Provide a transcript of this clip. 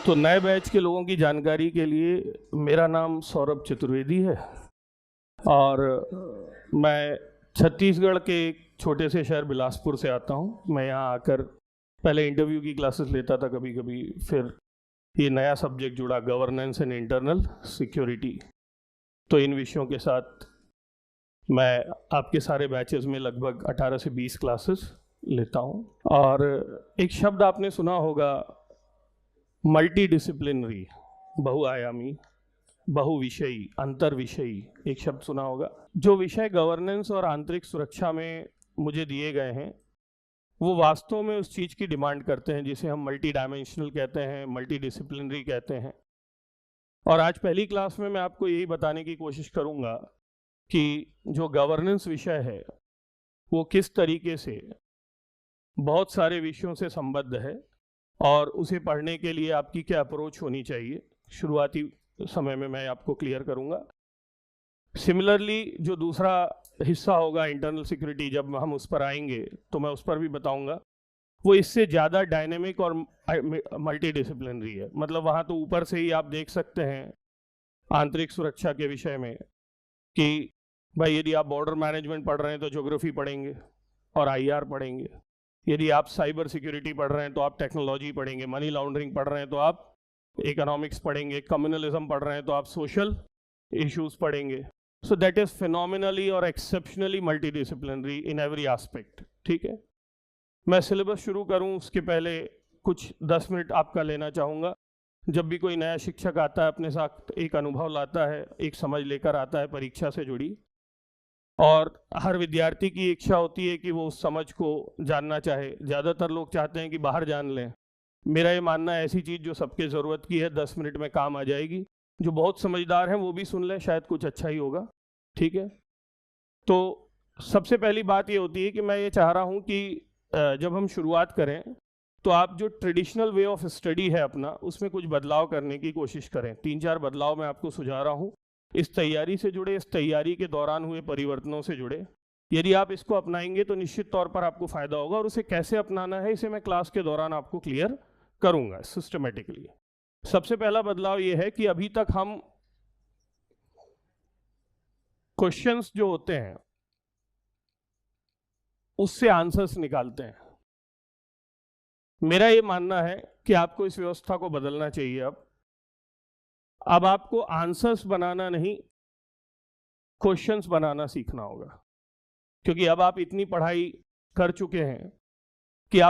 तो नए बैच के लोगों की जानकारी के लिए मेरा नाम सौरभ चतुर्वेदी है और मैं छत्तीसगढ़ के एक छोटे से शहर बिलासपुर से आता हूँ। मैं यहाँ आकर पहले इंटरव्यू की क्लासेस लेता था कभी कभी, फिर ये नया सब्जेक्ट जुड़ा गवर्नेंस एंड इंटरनल सिक्योरिटी। तो इन विषयों के साथ मैं आपके सारे बैचेस में लगभग 18 से 20 क्लासेस लेता हूँ। और एक शब्द आपने सुना होगा, मल्टी डिसिप्लिनरी, बहुआयामी, बहुविषयी, अंतर विषयी, एक शब्द सुना होगा। जो विषय गवर्नेंस और आंतरिक सुरक्षा में मुझे दिए गए हैं वो वास्तव में उस चीज़ की डिमांड करते हैं जिसे हम मल्टी डायमेंशनल कहते हैं, मल्टी डिसिप्लिनरी कहते हैं। और आज पहली क्लास में मैं आपको यही बताने की कोशिश करूँगा कि जो गवर्नेंस विषय है वो किस तरीके से बहुत सारे विषयों से संबद्ध है और उसे पढ़ने के लिए आपकी क्या अप्रोच होनी चाहिए, शुरुआती समय में मैं आपको क्लियर करूंगा। सिमिलरली जो दूसरा हिस्सा होगा इंटरनल सिक्योरिटी, जब हम उस पर आएंगे तो मैं उस पर भी बताऊंगा, वो इससे ज़्यादा डायनेमिक और मल्टी डिसिप्लिनरी है। मतलब वहाँ तो ऊपर से ही आप देख सकते हैं आंतरिक सुरक्षा के विषय में कि भाई यदि आप बॉर्डर मैनेजमेंट पढ़ रहे हैं तो ज्योग्राफी पढ़ेंगे और आईआर पढ़ेंगे। यदि आप साइबर सिक्योरिटी पढ़ रहे हैं तो आप टेक्नोलॉजी पढ़ेंगे, मनी लॉन्ड्रिंग पढ़ रहे हैं तो आप इकोनॉमिक्स पढ़ेंगे, कम्युनलिज्म पढ़ रहे हैं तो आप सोशल इश्यूज पढ़ेंगे। सो दैट इज फिनोमिनली और exceptionally multidisciplinary in every aspect. ठीक है, मैं सिलेबस शुरू करूं उसके पहले कुछ 10 मिनट आपका लेना चाहूँगा। जब भी कोई नया शिक्षक आता है अपने साथ एक अनुभव लाता है, एक समझ लेकर आता है परीक्षा से जुड़ी, और हर विद्यार्थी की इच्छा होती है कि वो उस समझ को जानना चाहे। ज़्यादातर लोग चाहते हैं कि बाहर जान लें। मेरा ये मानना है ऐसी चीज़ जो सबके ज़रूरत की है 10 मिनट में काम आ जाएगी। जो बहुत समझदार हैं वो भी सुन लें, शायद कुछ अच्छा ही होगा। ठीक है, तो सबसे पहली बात ये होती है कि मैं ये चाह रहा हूँ कि जब हम शुरुआत करें तो आप जो ट्रेडिशनल वे ऑफ स्टडी है अपना, उसमें कुछ बदलाव करने की कोशिश करें। 3-4 बदलाव मैं आपको सुझा रहा हूँ, इस तैयारी से जुड़े, इस तैयारी के दौरान हुए परिवर्तनों से जुड़े। यदि आप इसको अपनाएंगे तो निश्चित तौर पर आपको फायदा होगा, और उसे कैसे अपनाना है इसे मैं क्लास के दौरान आपको क्लियर करूंगा सिस्टमेटिकली। सबसे पहला बदलाव ये है कि अभी तक हम क्वेश्चंस जो होते हैं उससे आंसर्स निकालते हैं। मेरा ये मानना है कि आपको इस व्यवस्था को बदलना चाहिए। अब आपको आंसर्स बनाना नहीं, क्वेश्चंस बनाना सीखना होगा, क्योंकि अब आप इतनी पढ़ाई कर चुके हैं